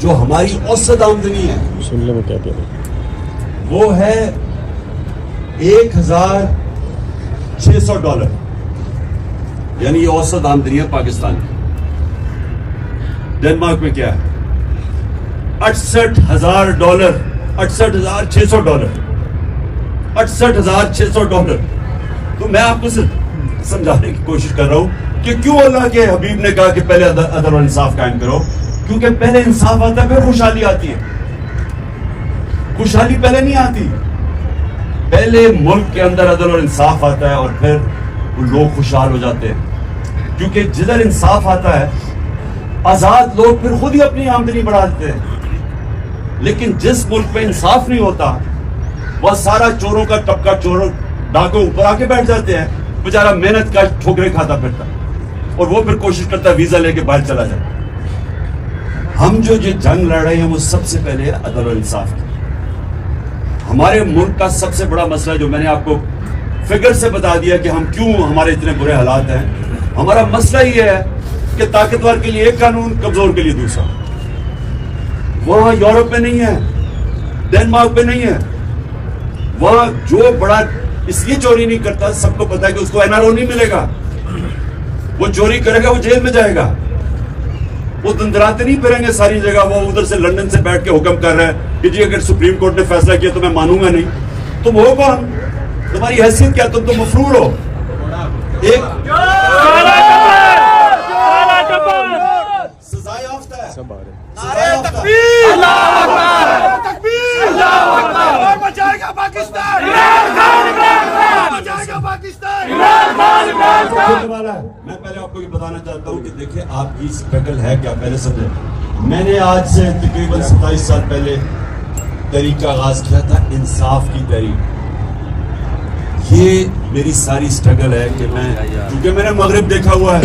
جو ہماری اوسط آمدنی ہے وہ ہے $1,600، یعنی یہ اوسط آمدنی ہے پاکستان کی. ڈنمارک میں کیا ہے؟ $68,000، $68,600، $68,600. تو میں آپ کو صرف سمجھانے کی کوشش کر رہا ہوں کہ کیوں اللہ کے حبیب نے کہا کہ پہلے عدل و انصاف قائم کرو. کیونکہ پہلے انصاف آتا ہے، پھر خوشحالی آتی ہے. خوشحالی پہلے نہیں آتی، پہلے ملک کے اندر عدل اور انصاف آتا ہے اور پھر لوگ خوشحال ہو جاتے ہیں. کیونکہ جدھر انصاف آتا ہے آزاد لوگ پھر خود ہی اپنی آمدنی بڑھا دیتے ہیں. لیکن جس ملک میں انصاف نہیں ہوتا وہ سارا چوروں کا طبقہ چور ڈاکو اوپر آ کے بیٹھ جاتے ہیں، بیچارہ محنت کا ٹھوکرے کھاتا پھرتا اور وہ پھر کوشش کرتا ہے ویزا لے کے باہر چلا جائے. ہم جو جنگ لڑ رہے ہیں وہ سب سے پہلے عدل و انصاف کی. ہمارے ملک کا سب سے بڑا مسئلہ جو میں نے آپ کو فگر سے بتا دیا کہ ہم کیوں ہمارے اتنے برے حالات ہیں، ہمارا مسئلہ یہ ہے کہ طاقتور کے لیے ایک قانون، کمزور کے لیے دوسرا. وہاں یورپ میں نہیں ہے، ڈنمارک میں نہیں ہے. وہاں جو بڑا اس لیے چوری نہیں کرتا، سب کو پتا ہے کہ اس کو NRO نہیں ملے گا. وہ چوری کرے گا وہ جیل میں جائے گا. وہ دندراتے نہیں پھریں گے ساری جگہ. وہ ادھر سے لندن سے بیٹھ کے حکم کر رہے ہیں کہ جی اگر سپریم کورٹ نے فیصلہ کیا تو میں مانوں گا نہیں. تم ہو کون؟ تمہاری حیثیت کیا؟ تم تو مفرور ہو. ایک سزائے یافتہ ہے. میں پہلے آپ کو یہ بتانا چاہتا ہوں کہ دیکھیں آپ کی اسٹرگل ہے کیا، پہلے سمجھیں. میں نے آج سے تقریباً 27 سال پہلے تحریک کا آغاز کیا تھا، انصاف کی تحریک. یہ میری ساری اسٹرگل ہے کہ کیونکہ میں نے مغرب دیکھا ہوا ہے،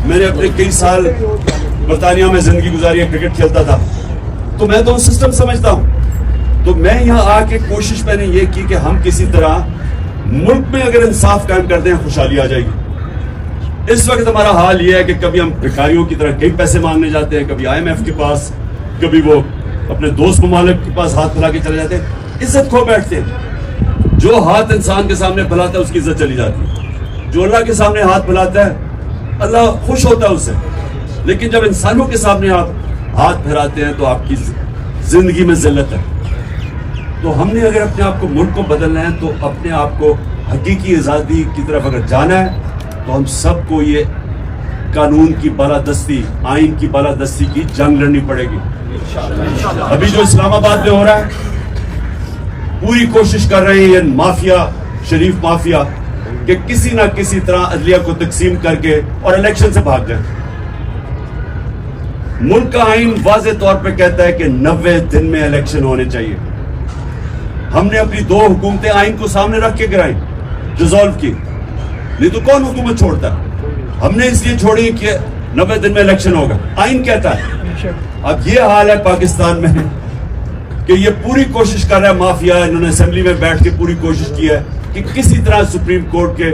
میں نے اپنے کئی سال برطانیہ میں زندگی گزاری ہے، کرکٹ کھیلتا تھا، تو میں تو سسٹم سمجھتا ہوں. تو میں یہاں آ کے کوشش میں نے یہ کی کہ ہم کسی طرح ملک میں اگر انصاف قائم کر دیں خوشحالی آ جائے گی. اس وقت ہمارا حال یہ ہے کہ کبھی ہم بھکاریوں کی طرح کئی پیسے مانگنے جاتے ہیں، کبھی IMF کے پاس، کبھی وہ اپنے دوست ممالک کے پاس ہاتھ پھیلا کے چلے جاتے ہیں، عزت کھو بیٹھتے ہیں. جو ہاتھ انسان کے سامنے پھیلاتا ہے اس کی عزت چلی جاتی ہے. جو اللہ کے سامنے ہاتھ پھیلاتا ہے اللہ خوش ہوتا ہے اس سے. لیکن جب انسانوں کے سامنے آپ ہاتھ پھیراتے ہیں تو آپ کی زندگی میں ذلت ہے. تو ہم نے اگر اپنے آپ کو ملک کو بدلنا ہے تو اپنے آپ کو حقیقی آزادی کی طرف اگر جانا ہے تو ہم سب کو یہ قانون کی بالادستی، آئین کی بالادستی کی جنگ لڑنی پڑے گی. ابھی جو اسلام آباد میں ہو رہا ہے پوری کوشش کر رہے ہیں یہ مافیا، شریف مافیا، کہ کسی نہ کسی طرح عدلیہ کو تقسیم کر کے اور الیکشن سے بھاگ جائیں. ملک کا آئین واضح طور پہ کہتا ہے کہ 90 دن میں الیکشن ہونے چاہیے. ہم نے اپنی 2 حکومتیں آئین کو سامنے رکھ کے گرائیں، ڈیزالو کی. نہیں تو کون حکومت چھوڑتا ہے؟ ہم نے اس لیے چھوڑی کہ 90 دن میں الیکشن ہوگا، آئین کہتا ہے. اب یہ حال ہے پاکستان میں کہ یہ پوری کوشش کر رہا ہے مافیا، انہوں نے اسمبلی میں بیٹھ کے پوری کوشش کی ہے کہ کسی طرح سپریم کورٹ کے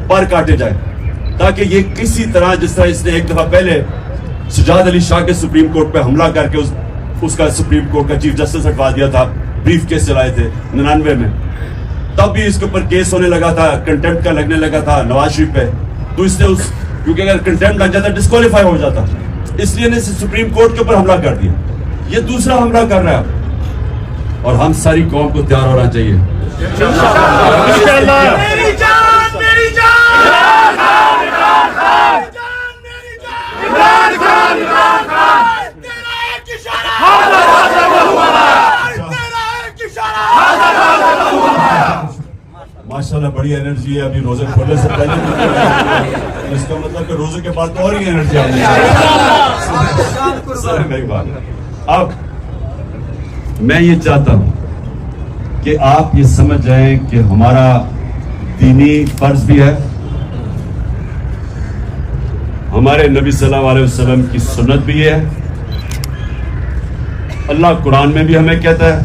پر کاٹے جائے، تاکہ یہ کسی طرح، جس طرح اس نے ایک دفعہ پہلے سجاد علی شاہ کے سپریم کورٹ پہ حملہ کر کے اس کا سپریم کورٹ کا چیف جسٹس ہٹوا دیا تھا، بریف کیس چلائے تھے 99 میں. تب بھی اس کے اوپر کیس ہونے لگا تھا، کنٹمپٹ کا لگنے لگا تھا نواز شریف پہ. تو اس نے کیونکہ اگر کنٹمپٹ لگ جاتا ڈسکوالیفائی ہو جاتا، اس لیے نے سپریم کورٹ کے اوپر حملہ کر دیا. یہ دوسرا حملہ کر رہا ہے اور ہم ساری قوم کو تیار ہونا چاہیے. ماشاءاللہ بڑی انرجی ہے ابھی روزے کھولنے سے پہلے. اس کا مطلب کہ روزے کے بعد تو اور ہی انرجی آنی ہے. میری بات اب میں یہ چاہتا ہوں کہ آپ یہ سمجھ جائیں کہ ہمارا دینی فرض بھی ہے، ہمارے نبی صلی اللہ علیہ وسلم کی سنت بھی ہے. اللہ قرآن میں بھی ہمیں کہتا ہے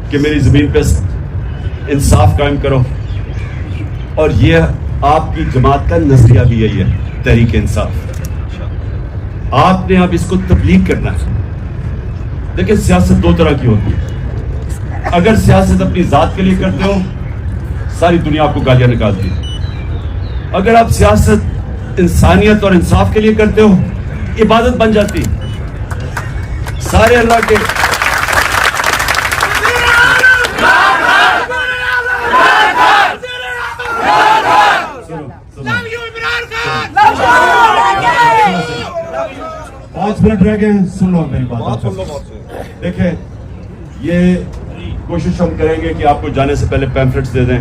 کہ میری زمین پہ انصاف قائم کرو، اور یہ آپ کی جماعت کا نظریہ بھی یہی ہے، تحریک انصاف. آپ نے اب اس کو تبلیغ کرنا ہے. دیکھیں سیاست دو طرح کی ہوتی ہے. اگر سیاست اپنی ذات کے لیے کرتے ہو ساری دنیا آپ کو گالیاں نکالتی ہے. اگر آپ سیاست انسانیت اور انصاف کے لیے کرتے ہو عبادت بن جاتی. سارے اللہ کے پانچ منٹ رہ گئے. سن لو میری بات. دیکھیں یہ کوشش ہم کریں گے کہ آپ کو جانے سے پہلے پیمفلٹس دے دیں.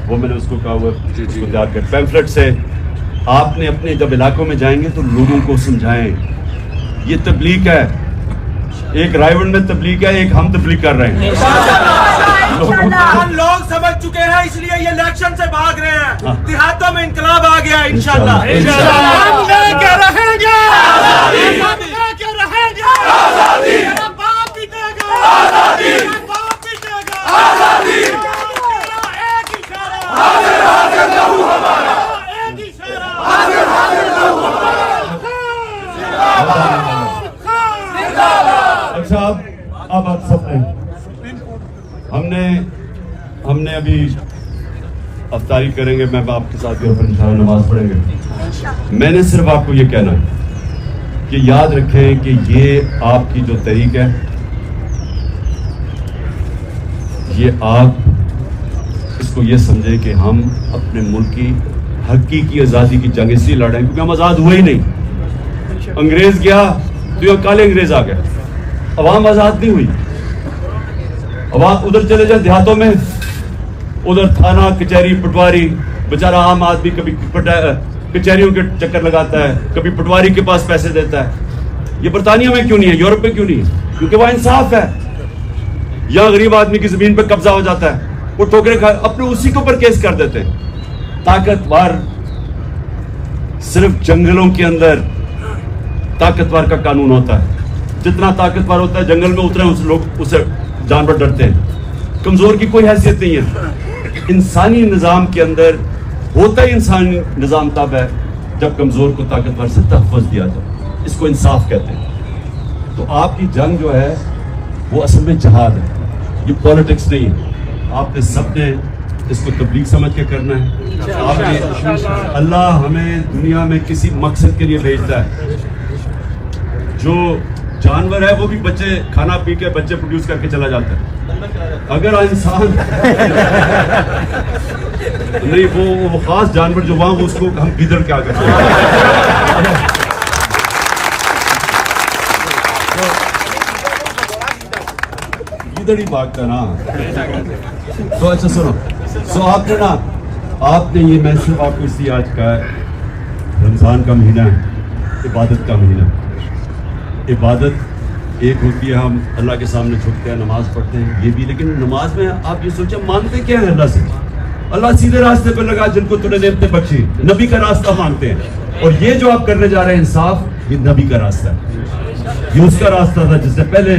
وہ میں نے اس کو کہا ہوا اس کو تیار کر. پیمفلٹ سے آپ نے اپنے جب علاقوں میں جائیں گے تو لوگوں کو سمجھائیں یہ تبلیغ ہے. ایک رائیونڈ میں تبلیغ ہے, ایک ہم تبلیغ کر رہے ہیں. ہم لوگ سمجھ چکے ہیں اس لیے یہ الیکشن سے بھاگ رہے ہیں. دیہاتوں میں انقلاب آ گیا انشاءاللہ. ہم لے کے رہیں گے آزادی. ہم لے کے رہیں گے آزادی. میرا باپ پیٹے گا آزادی. میرا باپ پیٹے گا آزادی. ایک اشارہ حاضر حاضر لہو ہمارا. ایک اشارہ حاضر حاضر لہو ہمارا. اچھا اب آپ سب نے ہم نے ابھی افطاری کریں گے. میں آپ کے ساتھ انشاءاللہ نماز پڑھیں گے. میں نے صرف آپ کو یہ کہنا ہے کہ یاد رکھیں کہ یہ آپ کی جو تحریک ہے یہ آپ اس کو یہ سمجھیں کہ ہم اپنے ملک کی حقیقی آزادی کی جنگ اس لیے لڑ رہے ہیں کیونکہ ہم آزاد ہوئے ہی نہیں. انگریز گیا تو یہ کالے انگریز آ گئے. عوام آزاد نہیں ہوئی. عوام ادھر چلے جائیں دیہاتوں میں, ادھر تھانہ کچہری پٹواری, بیچارہ عام آدمی کبھی کچہریوں کے چکر لگاتا ہے, کبھی پٹواری کے پاس پیسے دیتا ہے. یہ برطانیہ میں کیوں نہیں ہے, یورپ میں کیوں نہیں ہے؟ کیونکہ وہاں انصاف ہے. یہاں غریب آدمی کی زمین پہ قبضہ ہو جاتا ہے, وہ ٹھوکریں کھا اپنے اسی کے اوپر کیس کر دیتے ہیں. طاقتور صرف جنگلوں کے اندر طاقتور کا قانون ہوتا ہے. جتنا طاقتور ہوتا ہے جنگل میں اترے لوگ اسے جانور ڈرتے ہیں. کمزور کی کوئی حیثیت نہیں ہے. انسانی نظام کے اندر ہوتا ہی انسانی نظام تب ہے جب کمزور کو طاقتور سے تحفظ دیا جائے. اس کو انصاف کہتے ہیں. تو آپ کی جنگ جو ہے وہ اصل میں جہاد ہے, یہ پولیٹکس نہیں ہے. آپ نے سب نے اس کو تبلیغ سمجھ کے کرنا ہے. آپ نے اللہ ہمیں دنیا میں کسی مقصد کے لیے بھیجتا ہے. جو جانور ہے وہ بھی بچے کھانا پی کے بچے پروڈیوس کر کے چلا جاتا ہے. اگر انسان نہیں وہ خاص جانور جو وہاں اس کو ہم گدڑ کیا کرتے ہیں. گدڑ ہی بھاگتا نا. تو اچھا سنو, سو آپ نے نا آپ نے یہ میں صرف آپ کو اس لیے آج کہا ہے رمضان کا مہینہ ہے, عبادت کا مہینہ. عبادت ایک ہوتی ہے ہم اللہ کے سامنے جھکتے ہیں, نماز پڑھتے ہیں, یہ بھی. لیکن نماز میں آپ یہ سوچیں مانگتے کیا ہے اللہ سے؟ اللہ سیدھے راستے پہ لگا جن کو تو نے نعمتیں بخشی. نبی کا راستہ مانگتے ہیں. اور یہ جو آپ کرنے جا رہے ہیں انصاف, یہ نبی کا راستہ ہے. یہ اس کا راستہ تھا جس سے پہلے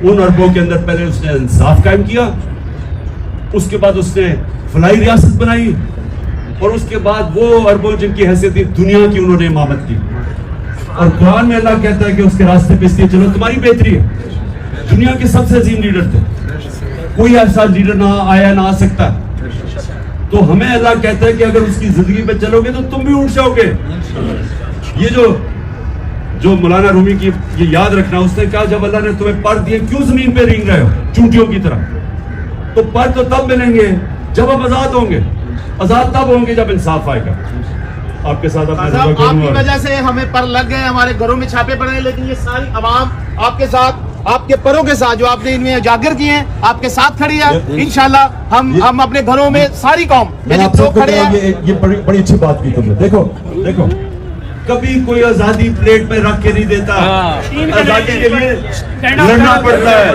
ان عربوں کے اندر پہلے اس نے انصاف قائم کیا, اس کے بعد اس نے فلاحی ریاست بنائی, اور اس کے بعد وہ عربوں جن کی حیثیت تھی دنیا کی انہوں نے امامت کی. اور قرآن میں اللہ کہتا ہے کہ اس کے راستے پہ اس لیے چلو تمہاری بہتری ہے. دنیا کے سب سے عظیم لیڈر تھے, کوئی ایسا لیڈر نہ آیا نہ آ سکتا. تو ہمیں اللہ کہتا ہے کہ اگر اس کی زندگی پہ چلو گے تو تم بھی اٹھ جاؤ گے. یہ جو مولانا رومی کی یہ یاد رکھنا, اس نے کہا جب اللہ نے تمہیں پر دیے کیوں زمین پہ رینگ رہے ہو چونٹیوں کی طرح؟ تو پر تو تب ملیں گے جب ہم آزاد ہوں گے. آزاد تب ہوں گے جب انصاف آئے گا. آپ کے ساتھ آپ کی وجہ سے ہمیں پر لگ گئے, ہمارے گھروں میں چھاپے پڑے ہیں, لیکن یہ ساری عوام آپ کے ساتھ, آپ کے پروں کے ساتھ جو آپ نے ان میں اجاگر کیے ہیں آپ کے ساتھ کھڑی ہے. انشاءاللہ ہم اپنے گھروں میں ساری قوم کھڑے ہیں. یہ بڑی اچھی بات کی تم نے. دیکھو کبھی کوئی آزادی پلیٹ میں رکھ کے نہیں دیتا, آزادی کے لیے لڑنا پڑتا ہے.